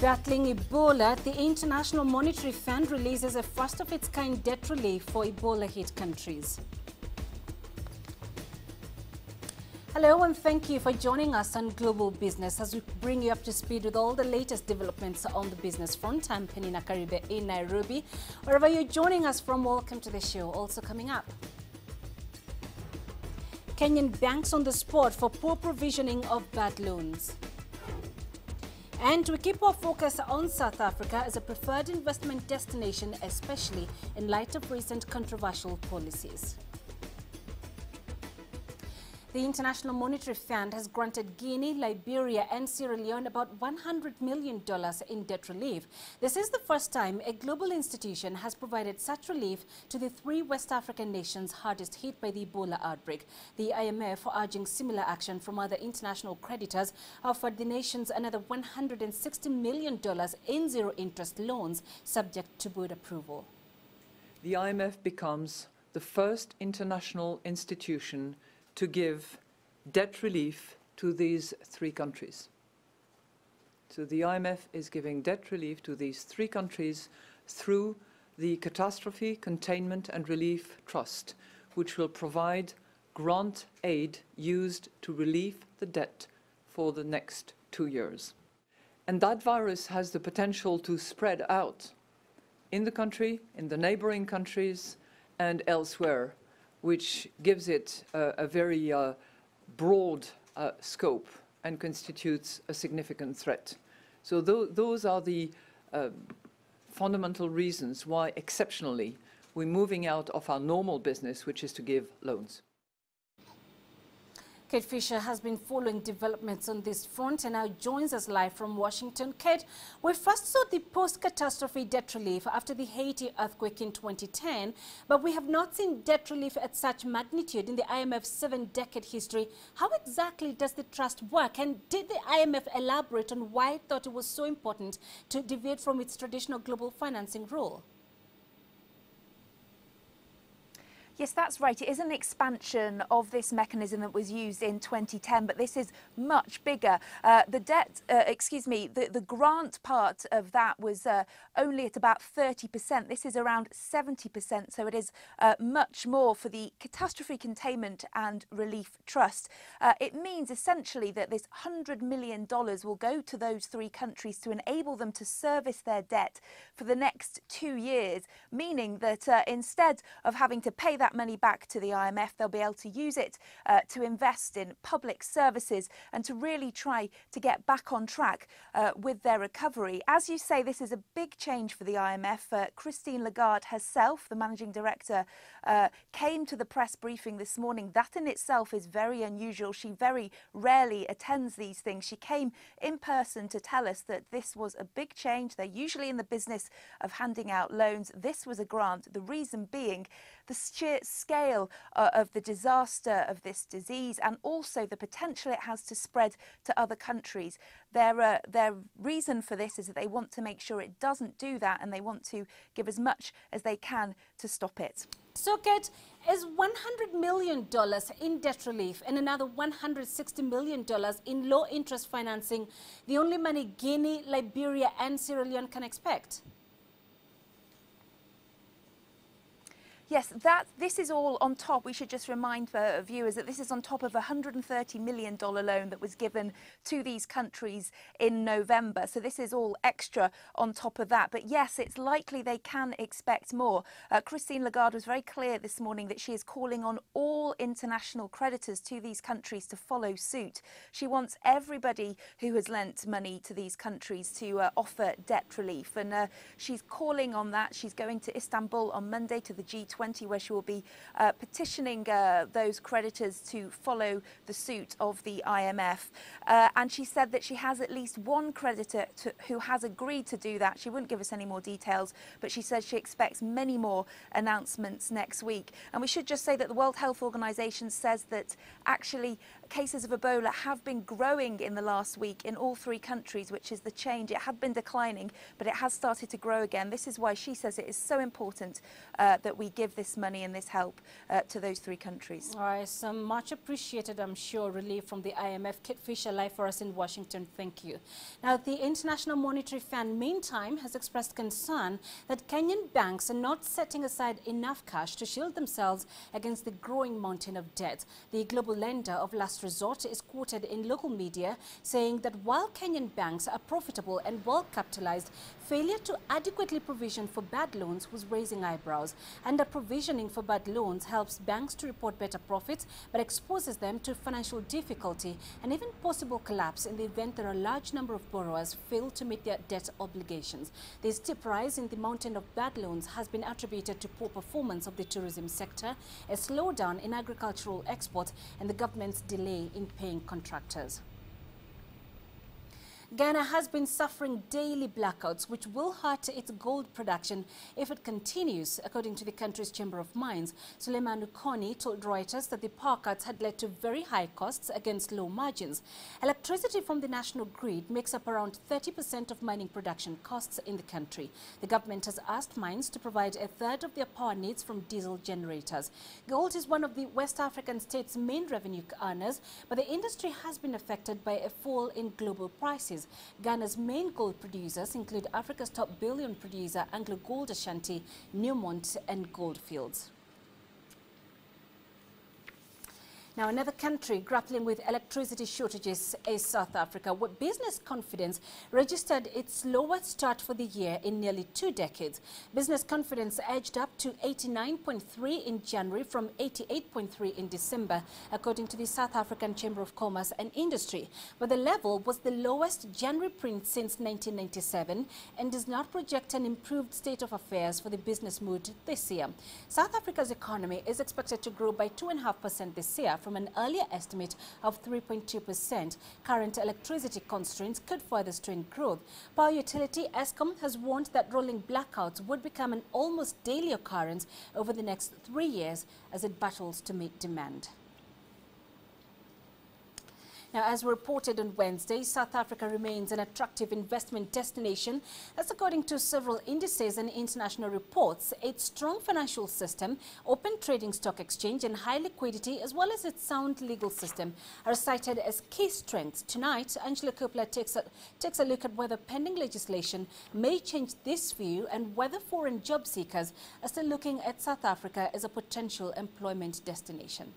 Battling Ebola, the International Monetary Fund releases a first-of-its-kind debt relief for Ebola-hit countries. Hello and thank you for joining us on Global Business as we bring you up to speed with all the latest developments on the business front. I'm Penina Karibe in Nairobi. Wherever you're joining us from, welcome to the show. Also coming up, Kenyan Banks on the spot for poor provisioning of bad loans. And we keep our focus on South Africa as a preferred investment destination, especially in light of recent controversial policies. The International Monetary Fund has granted Guinea, Liberia and Sierra Leone about $100 million in debt relief. This is the first time a global institution has provided such relief to the three West African nations hardest hit by the Ebola outbreak. The IMF, urging similar action from other international creditors, offered the nations another $160 million in zero-interest loans subject to board approval. The IMF becomes the first international institution to give debt relief to these three countries. So the IMF is giving debt relief to these three countries through the Catastrophe Containment and Relief Trust, which will provide grant aid used to relieve the debt for the next 2 years. And that virus has the potential to spread out in the country, in the neighboring countries, and elsewhere, which gives it a very broad scope and constitutes a significant threat. So those are the fundamental reasons why, exceptionally, we're moving out of our normal business, which is to give loans. Kate Fisher has been following developments on this front and now joins us live from Washington. Kate, we first saw the post-catastrophe debt relief after the Haiti earthquake in 2010, but we have not seen debt relief at such magnitude in the IMF's 7-decade history. How exactly does the trust work, and did the IMF elaborate on why it thought it was so important to deviate from its traditional global financing role? Yes, that's right. It is an expansion of this mechanism that was used in 2010, but this is much bigger. The grant part of that was only at about 30%. This is around 70%, so it is much more for the Catastrophe Containment and Relief Trust. It means essentially that this $100 million will go to those three countries to enable them to service their debt for the next 2 years, meaning that instead of having to pay that money back to the IMF, they'll be able to use it to invest in public services and to really try to get back on track with their recovery. As you say, this is a big change for the IMF. Christine Lagarde herself, the managing director, came to the press briefing this morning. That in itself is very unusual. She very rarely attends these things. She came in person to tell us that this was a big change. They're usually in the business of handing out loans. This was a grant. The reason being the sheer scale of the disaster of this disease and also the potential it has to spread to other countries. Their reason for this is that they want to make sure it doesn't do that, and they want to give as much as they can to stop it. So, Kate, is $100 million in debt relief and another $160 million in low-interest financing the only money Guinea, Liberia and Sierra Leone can expect? Yes, this is all on top. We should just remind viewers that this is on top of a $130 million loan that was given to these countries in November. So this is all extra on top of that. But yes, it's likely they can expect more. Christine Lagarde was very clear this morning that she is calling on all international creditors to these countries to follow suit. She wants everybody who has lent money to these countries to offer debt relief. And she's calling on that. She's going to Istanbul on Monday to the G20, where she will be petitioning those creditors to follow the suit of the IMF. And she said that she has at least one creditor who has agreed to do that. She wouldn't give us any more details, but she says she expects many more announcements next week. And we should just say that the World Health Organization says that actually cases of Ebola have been growing in the last week in all three countries, which is the change. It had been declining, but it has started to grow again. This is why she says it is so important that we give this money and this help to those three countries. All right, some much appreciated, I'm sure, relief from the IMF. Kit Fisher live for us in Washington. Thank you. Now, the International Monetary Fund, meantime, has expressed concern that Kenyan banks are not setting aside enough cash to shield themselves against the growing mountain of debt. The global lender of last resort is quoted in local media saying that while Kenyan banks are profitable and well capitalized, failure to adequately provision for bad loans was raising eyebrows. Under provisioning for bad loans helps banks to report better profits, but exposes them to financial difficulty and even possible collapse in the event that a large number of borrowers fail to meet their debt obligations. The steep rise in the mountain of bad loans has been attributed to poor performance of the tourism sector, a slowdown in agricultural exports, and the government's delay in paying contractors. Ghana has been suffering daily blackouts, which will hurt its gold production if it continues, according to the country's Chamber of Mines. Suleiman Ukoni told Reuters that the power cuts had led to very high costs against low margins. Electricity from the national grid makes up around 30% of mining production costs in the country. The government has asked mines to provide a third of their power needs from diesel generators. Gold is one of the West African states' main revenue earners, but the industry has been affected by a fall in global prices. Ghana's main gold producers include Africa's top bullion producer Anglo Gold Ashanti, Newmont and Goldfields. Now, another country grappling with electricity shortages is South Africa, where business confidence registered its lowest start for the year in nearly 2 decades. Business confidence edged up to 89.3 in January from 88.3 in December, according to the South African Chamber of Commerce and Industry. But the level was the lowest January print since 1997 and does not project an improved state of affairs for the business mood this year. South Africa's economy is expected to grow by 2.5% this year, from an earlier estimate of 3.2%. Current electricity constraints could further strain growth. Power utility Eskom has warned that rolling blackouts would become an almost daily occurrence over the next 3 years as it battles to meet demand. Now, as reported on Wednesday, South Africa remains an attractive investment destination. That's according to several indices and international reports. Its strong financial system, open trading stock exchange and high liquidity, as well as its sound legal system, are cited as key strengths. Tonight, Angela Kopler takes a look at whether pending legislation may change this view and whether foreign job seekers are still looking at South Africa as a potential employment destination.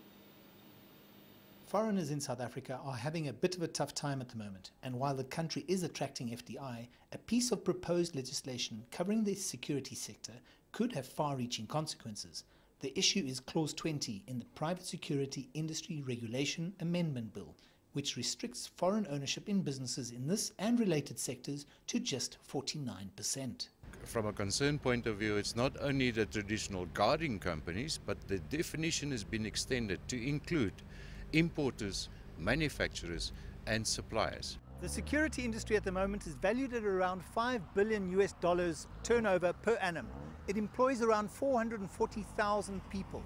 Foreigners in South Africa are having a bit of a tough time at the moment, and while the country is attracting FDI, a piece of proposed legislation covering the security sector could have far-reaching consequences. The issue is Clause 20 in the Private Security Industry Regulation Amendment Bill, which restricts foreign ownership in businesses in this and related sectors to just 49%. From a concern point of view, it's not only the traditional guarding companies, but the definition has been extended to include importers, manufacturers and suppliers. The security industry at the moment is valued at around $5 billion turnover per annum. It employs around 440,000 people,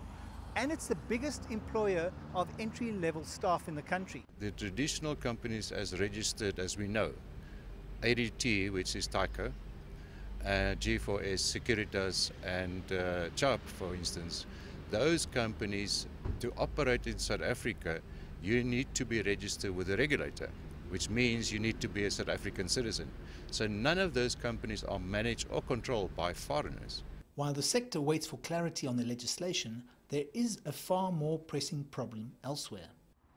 and it's the biggest employer of entry-level staff in the country. The traditional companies as registered, as we know, ADT, which is Tyco, G4S, Securitas and Chubb, for instance, those companies, to operate in South Africa, you need to be registered with a regulator, which means you need to be a South African citizen. So none of those companies are managed or controlled by foreigners. While the sector waits for clarity on the legislation, there is a far more pressing problem elsewhere.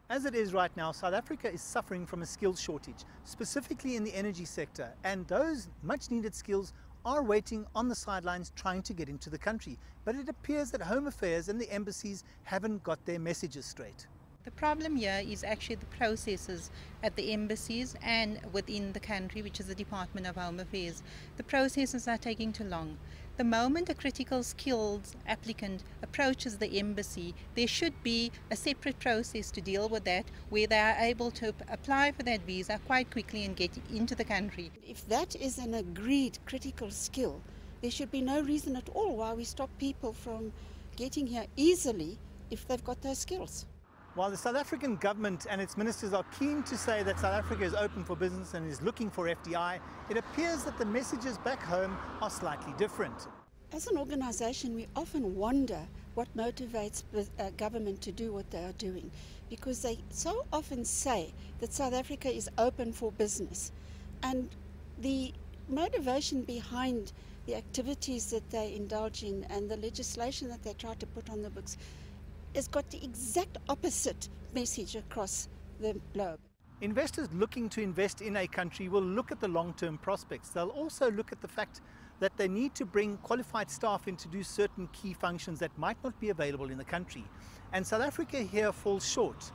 As it is right now, South Africa is suffering from a skills shortage, specifically in the energy sector, and those much needed skills are waiting on the sidelines trying to get into the country. But it appears that Home Affairs and the embassies haven't got their messages straight. The problem here is actually the processes at the embassies and within the country, which is the Department of Home Affairs. The processes are taking too long. The moment a critical skills applicant approaches the embassy, there should be a separate process to deal with that, where they are able to apply for that visa quite quickly and get into the country. If that is an agreed critical skill, there should be no reason at all why we stop people from getting here easily if they've got those skills. While the South African government and its ministers are keen to say that South Africa is open for business and is looking for FDI, it appears that the messages back home are slightly different. As an organisation, we often wonder what motivates government to do what they are doing, because they so often say that South Africa is open for business, and the motivation behind the activities that they indulge in and the legislation that they try to put on the books has got the exact opposite message across the globe. Investors looking to invest in a country will look at the long-term prospects. They'll also look at the fact that they need to bring qualified staff in to do certain key functions that might not be available in the country. And South Africa here falls short.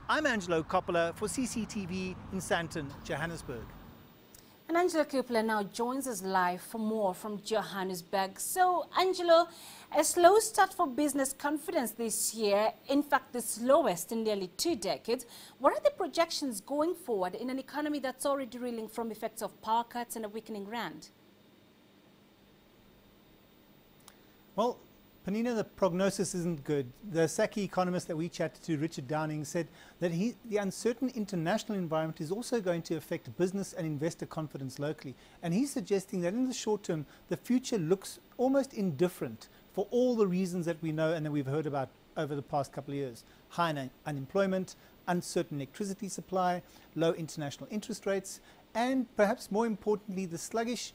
I'm Angelo Coppola for CCTV in Sandton, Johannesburg. And Angelo Coppola now joins us live for more from Johannesburg. So, Angelo, a slow start for business confidence this year, in fact the slowest in nearly 2 decades. What are the projections going forward in an economy that's already reeling from effects of power cuts and a weakening rand? Well, Panina, the prognosis isn't good. The SACI economist that we chatted to, Richard Downing, said that the uncertain international environment is also going to affect business and investor confidence locally. And he's suggesting that in the short term, the future looks almost indifferent for all the reasons that we know and that we've heard about over the past couple of years. High unemployment, uncertain electricity supply, low international interest rates, and perhaps more importantly, the sluggish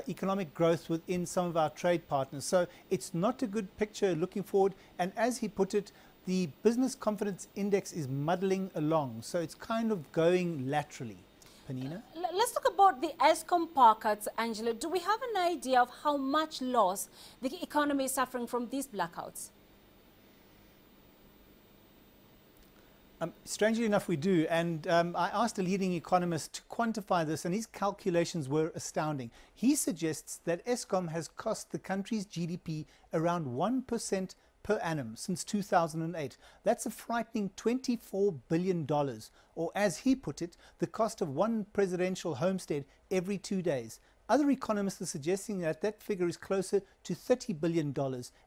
economic growth within some of our trade partners. So it's not a good picture looking forward. And as he put it, the business confidence index is muddling along. So it's kind of going laterally. Panina? Let's talk about the Eskom power cuts, Angela. Do we have an idea of how much loss the economy is suffering from these blackouts? Strangely enough, we do. And I asked a leading economist to quantify this, and his calculations were astounding. He suggests that Eskom has cost the country's GDP around 1% per annum since 2008. That's a frightening $24 billion, or as he put it, the cost of one presidential homestead every 2 days. Other economists are suggesting that that figure is closer to $30 billion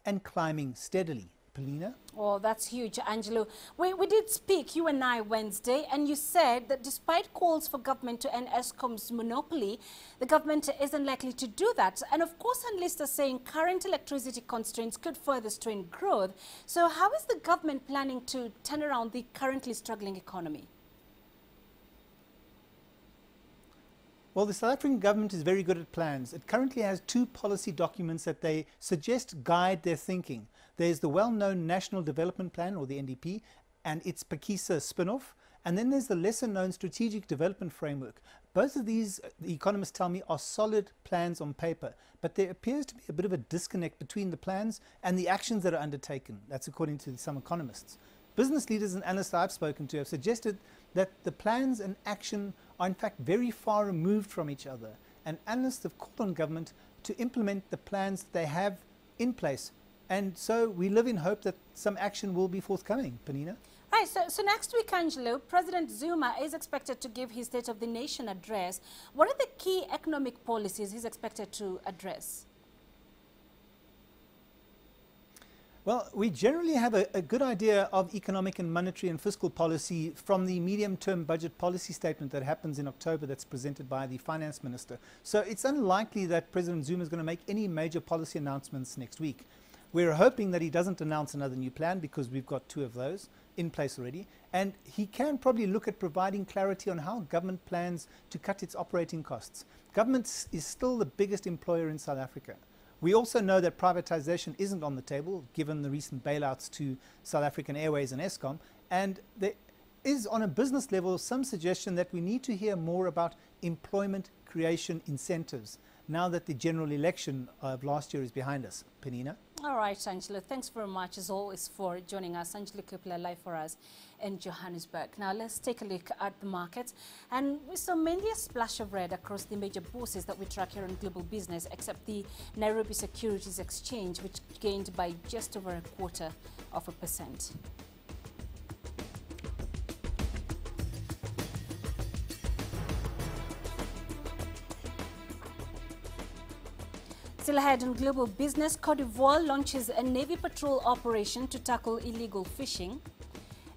and climbing steadily. Paulina? Oh, that's huge, Angelo. We did speak, you and I, Wednesday, and you said that despite calls for government to end Eskom's monopoly, the government isn't likely to do that. And of course, analysts are saying current electricity constraints could further strain growth. So how is the government planning to turn around the currently struggling economy? Well, the South African government is very good at plans. It currently has 2 policy documents that they suggest guide their thinking. There's the well-known National Development Plan, or the NDP, and its Pakisa spin-off. And then there's the lesser-known Strategic Development Framework. Both of these, the economists tell me, are solid plans on paper. But there appears to be a bit of a disconnect between the plans and the actions that are undertaken. That's according to some economists. Business leaders and analysts I've spoken to have suggested that the plans and action are in fact very far removed from each other. And analysts have called on government to implement the plans that they have in place. And so we live in hope that some action will be forthcoming. Panina? Right, so next week, Angelo, President Zuma is expected to give his State of the Nation address. What are the key economic policies he's expected to address? Well, we generally have a good idea of economic and monetary and fiscal policy from the medium-term budget policy statement that happens in October that's presented by the finance minister. So it's unlikely that President Zuma is going to make any major policy announcements next week. We're hoping that he doesn't announce another new plan because we've got 2 of those in place already. And he can probably look at providing clarity on how government plans to cut its operating costs. Government is still the biggest employer in South Africa. We also know that privatization isn't on the table, given the recent bailouts to South African Airways and Eskom. And there is, on a business level, some suggestion that we need to hear more about employment creation incentives now that the general election of last year is behind us. Panina? All right, Angelo, thanks very much, as always, for joining us. Angelo Coppola live for us in Johannesburg. Now, let's take a look at the markets. And we saw mainly a splash of red across the major bourses that we track here on Global Business, except the Nairobi Securities Exchange, which gained by just over 0.25%. Still ahead on Global Business, Cote d'Ivoire launches a Navy patrol operation to tackle illegal fishing.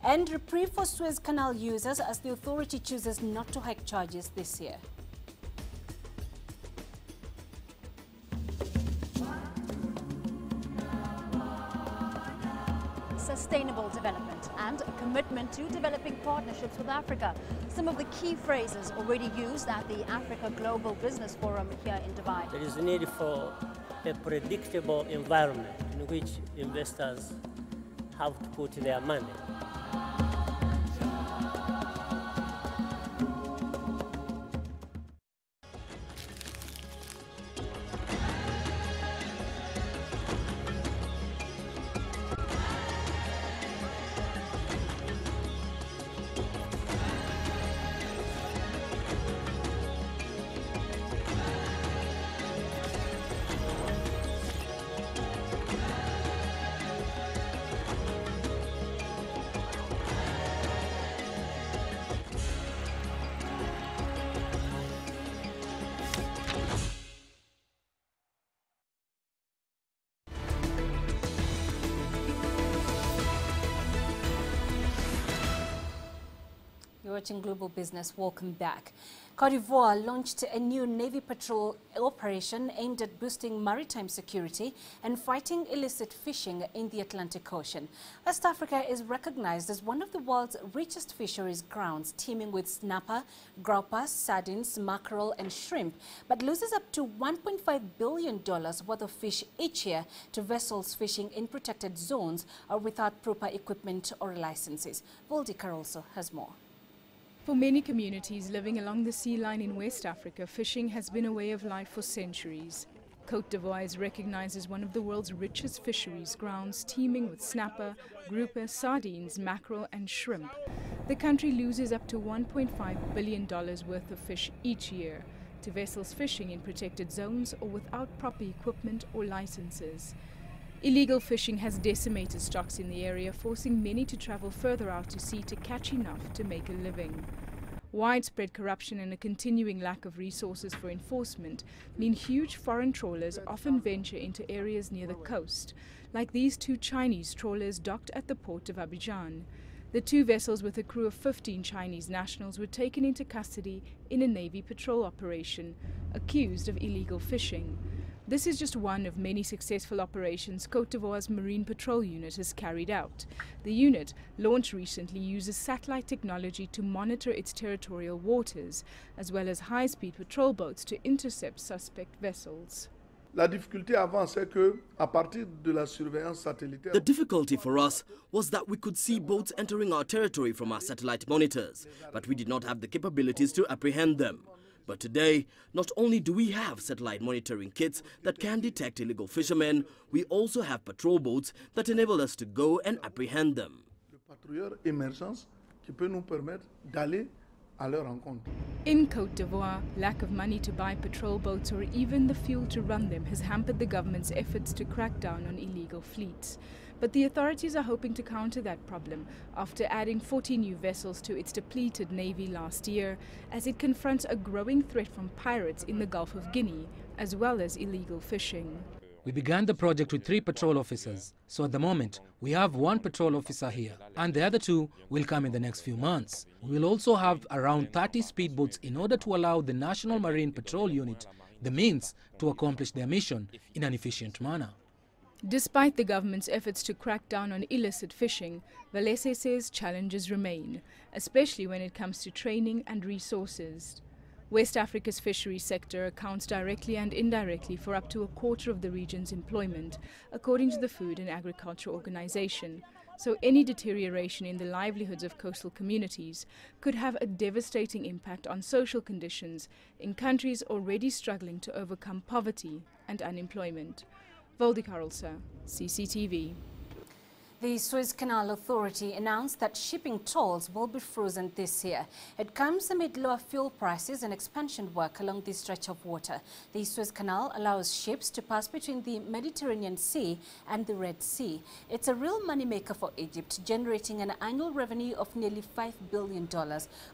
And reprieve for Suez Canal users as the authority chooses not to hike charges this year. Sustainable development and a commitment to developing partnerships with Africa. Some of the key phrases already used at the Africa Global Business Forum here in Dubai. There is a need for a predictable environment in which investors have to put their money. You're watching Global Business. Welcome back. Cote d'Ivoire launched a new Navy patrol operation aimed at boosting maritime security and fighting illicit fishing in the Atlantic Ocean. West Africa is recognized as one of the world's richest fisheries grounds, teeming with snapper, grouper, sardines, mackerel and shrimp, but loses up to $1.5 billion worth of fish each year to vessels fishing in protected zones or without proper equipment or licenses. Voldy Carolso has more. For many communities living along the sea line in West Africa, fishing has been a way of life for centuries. Côte d'Ivoire is recognized as one of the world's richest fisheries grounds, teeming with snapper, grouper, sardines, mackerel and shrimp. The country loses up to $1.5 billion worth of fish each year to vessels fishing in protected zones or without proper equipment or licenses. Illegal fishing has decimated stocks in the area, forcing many to travel further out to sea to catch enough to make a living. Widespread corruption and a continuing lack of resources for enforcement mean huge foreign trawlers often venture into areas near the coast, like these two Chinese trawlers docked at the port of Abidjan. The two vessels with a crew of 15 Chinese nationals were taken into custody in a Navy patrol operation, accused of illegal fishing. This is just one of many successful operations Côte d'Ivoire's Marine Patrol Unit has carried out. The unit, launched recently, uses satellite technology to monitor its territorial waters, as well as high-speed patrol boats to intercept suspect vessels. La difficulté avant, c'est que, à partir de la surveillance satellitaire... The difficulty for us was that we could see boats entering our territory from our satellite monitors, but we did not have the capabilities to apprehend them. But today, not only do we have satellite monitoring kits that can detect illegal fishermen, we also have patrol boats that enable us to go and apprehend them. In Côte d'Ivoire, lack of money to buy patrol boats or even the fuel to run them has hampered the government's efforts to crack down on illegal fleets. But the authorities are hoping to counter that problem after adding 40 new vessels to its depleted navy last year, as it confronts a growing threat from pirates in the Gulf of Guinea, as well as illegal fishing. We began the project with 3 patrol officers, so at the moment we have 1 patrol officer here, and the other 2 will come in the next few months. We will also have around 30 speedboats in order to allow the National Marine Patrol Unit the means to accomplish their mission in an efficient manner. Despite the government's efforts to crack down on illicit fishing, Valese says challenges remain, especially when it comes to training and resources. West Africa's fisheries sector accounts directly and indirectly for up to a quarter of the region's employment, according to the Food and Agriculture Organization. So any deterioration in the livelihoods of coastal communities could have a devastating impact on social conditions in countries already struggling to overcome poverty and unemployment. Voldy Carolso, CCTV. The Suez Canal Authority announced that shipping tolls will be frozen this year. It comes amid lower fuel prices and expansion work along this stretch of water. The Suez Canal allows ships to pass between the Mediterranean Sea and the Red Sea. It's a real moneymaker for Egypt, generating an annual revenue of nearly $5 billion.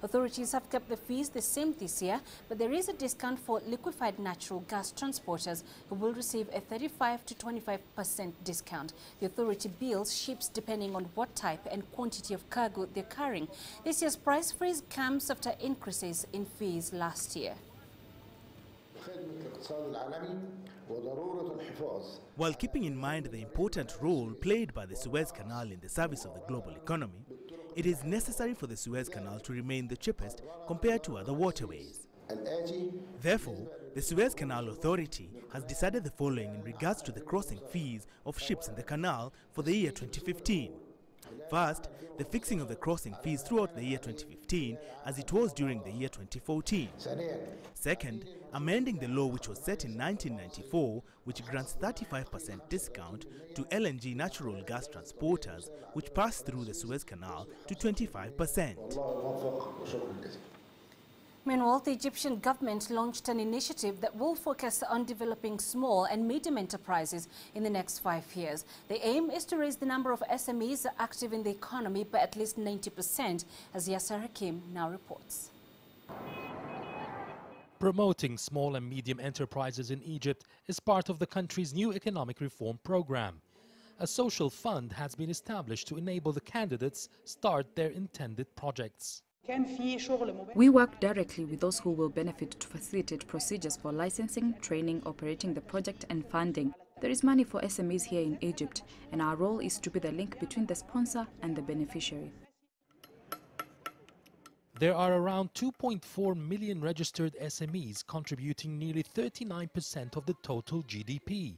Authorities have kept the fees the same this year, but there is a discount for liquefied natural gas transporters who will receive a 35 to 25% discount. The authority bills ships ships depending on what type and quantity of cargo they're carrying. This year's price freeze comes after increases in fees last year. While keeping in mind the important role played by the Suez Canal in the service of the global economy, it is necessary for the Suez Canal to remain the cheapest compared to other waterways. Therefore, the Suez Canal Authority has decided the following in regards to the crossing fees of ships in the canal for the year 2015. First, the fixing of the crossing fees throughout the year 2015 as it was during the year 2014. Second, amending the law which was set in 1994, which grants 35% discount to LNG natural gas transporters which pass through the Suez Canal to 25%. Meanwhile, the Egyptian government launched an initiative that will focus on developing small and medium enterprises in the next 5 years. The aim is to raise the number of SMEs active in the economy by at least 90%, as Yasser Hakim now reports. Promoting small and medium enterprises in Egypt is part of the country's new economic reform program. A social fund has been established to enable the candidates start their intended projects. We work directly with those who will benefit to facilitate procedures for licensing, training, operating the project and funding. There is money for SMEs here in Egypt, and our role is to be the link between the sponsor and the beneficiary. There are around 2.4 million registered SMEs contributing nearly 39% of the total GDP.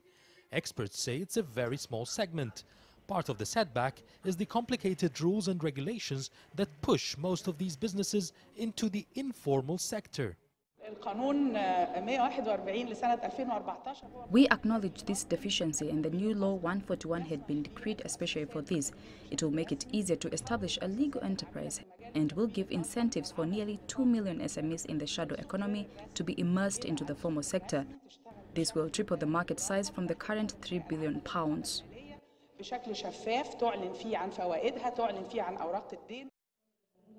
Experts say it's a very small segment. Part of the setback is the complicated rules and regulations that push most of these businesses into the informal sector. We acknowledge this deficiency, and the new law 141 had been decreed especially for this. It will make it easier to establish a legal enterprise and will give incentives for nearly 2 million SMEs in the shadow economy to be immersed into the formal sector. This will triple the market size from the current £3 billion.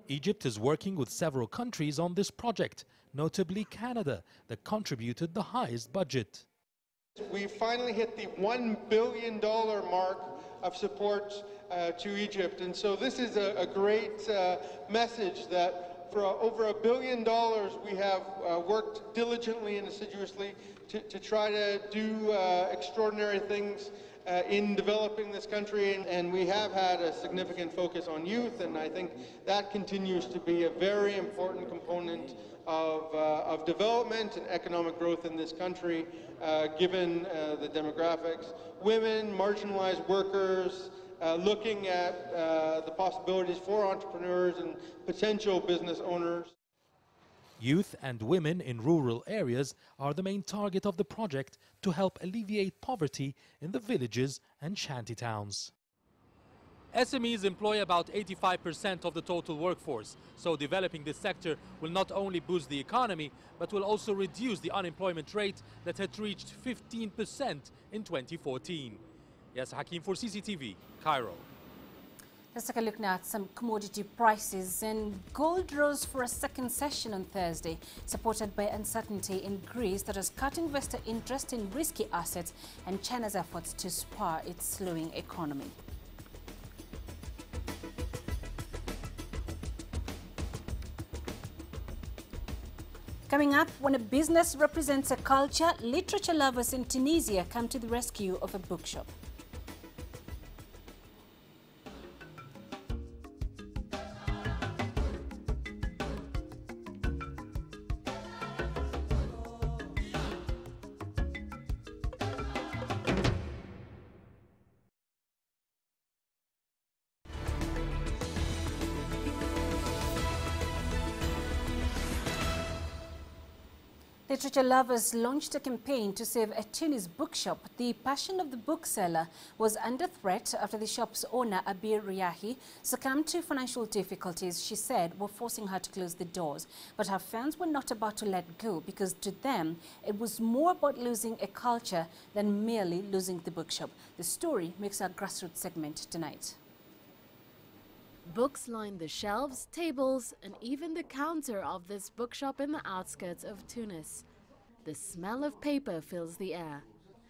Egypt is working with several countries on this project, notably Canada, that contributed the highest budget. We finally hit the $1 billion mark of support to Egypt, and so this is a great message that for over $1 billion we have worked diligently and assiduously to try to do extraordinary things in developing this country, and we have had a significant focus on youth, and I think that continues to be a very important component of development and economic growth in this country, given the demographics. Women, marginalized workers, looking at the possibilities for entrepreneurs and potential business owners. Youth and women in rural areas are the main target of the project to help alleviate poverty in the villages and shantytowns. SMEs employ about 85% of the total workforce, so developing this sector will not only boost the economy, but will also reduce the unemployment rate that had reached 15% in 2014. Yasser Hakim for CCTV, Cairo. Let's take a look now at some commodity prices. And gold rose for a second session on Thursday, supported by uncertainty in Greece that has cut investor interest in risky assets and China's efforts to spur its slowing economy. Coming up, when a business represents a culture, literature lovers in Tunisia come to the rescue of a bookshop. Literature lovers launched a campaign to save a Tunis bookshop. The passion of the bookseller was under threat after the shop's owner, Abir Riahi, succumbed to financial difficulties she said were forcing her to close the doors. But her fans were not about to let go, because to them it was more about losing a culture than merely losing the bookshop. The story makes our grassroots segment tonight. Books line the shelves, tables, and even the counter of this bookshop in the outskirts of Tunis. The smell of paper fills the air.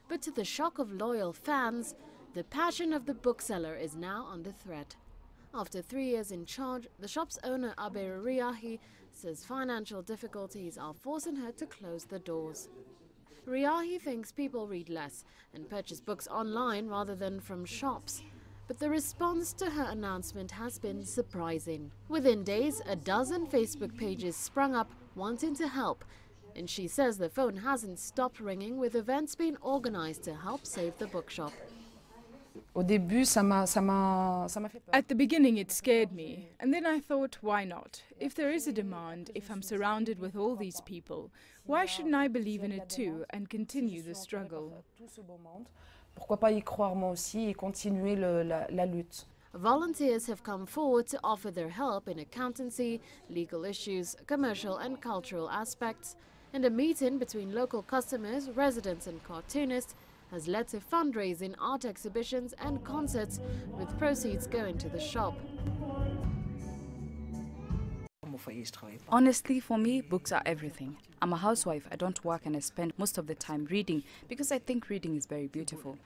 But to the shock of loyal fans, The passion of the bookseller is now under threat. After 3 years in charge, the shop's owner Abe Riahi says financial difficulties are forcing her to close the doors. Riahi thinks people read less and purchase books online rather than from shops. But the response to her announcement has been surprising. Within days, a dozen Facebook pages sprung up wanting to help, and she says the phone hasn't stopped ringing with events being organized to help save the bookshop. At the beginning it scared me, and then I thought, why not? If there is a demand, if I'm surrounded with all these people, why shouldn't I believe in it too and continue the struggle? Volunteers have come forward to offer their help in accountancy, legal issues, commercial and cultural aspects, and a meeting between local customers, residents and cartoonists has led to fundraising, art exhibitions and concerts, with proceeds going to the shop. Honestly, for me, books are everything. I'm a housewife, I don't work, and I spend most of the time reading because I think reading is very beautiful.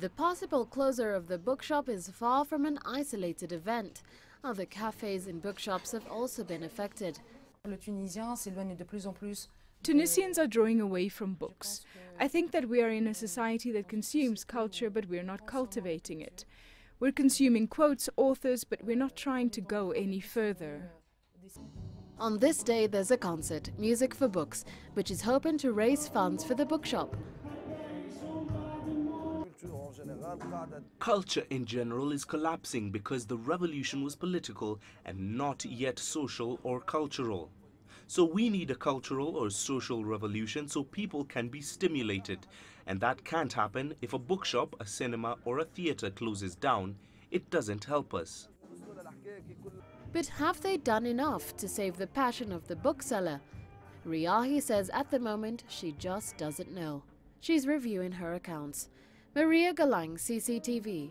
The possible closure of the bookshop is far from an isolated event. Other cafes and bookshops have also been affected. Tunisians are drawing away from books. I think that we are in a society that consumes culture, but we're not cultivating it. We're consuming quotes, authors, but we're not trying to go any further. On this day, there's a concert, Music for Books, which is hoping to raise funds for the bookshop. Culture in general is collapsing because the revolution was political and not yet social or cultural. So we need a cultural or social revolution so people can be stimulated. And that can't happen if a bookshop, a cinema or a theatre closes down. It doesn't help us. But have they done enough to save the passion of the bookseller? Riahi says at the moment she just doesn't know. She's reviewing her accounts. Maria Galang, CCTV.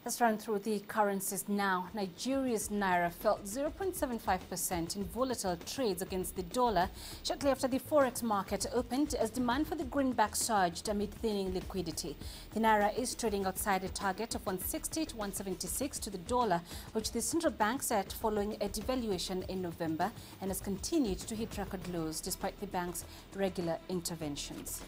Let's run through the currencies now. Nigeria's naira fell 0.75% in volatile trades against the dollar shortly after the forex market opened as demand for the greenback surged amid thinning liquidity. The naira is trading outside a target of 160 to 176 to the dollar, which the central bank set following a devaluation in November, and has continued to hit record lows despite the bank's regular interventions.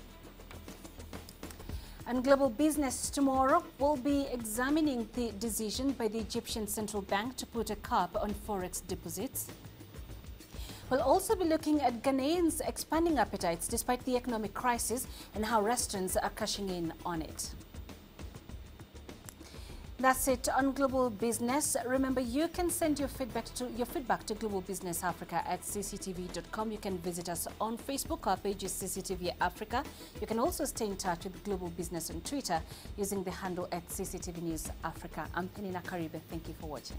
And Global Business tomorrow will be examining the decision by the Egyptian Central Bank to put a cap on forex deposits. We'll also be looking at Ghanaians' expanding appetites despite the economic crisis and how restaurants are cashing in on it. That's it on Global Business. Remember, you can send your feedback to Global Business Africa at cctv.com. You can visit us on Facebook. Our page is CCTV Africa. You can also stay in touch with Global Business on Twitter using the handle at CCTV News Africa. I'm Penina Karibe. Thank you for watching.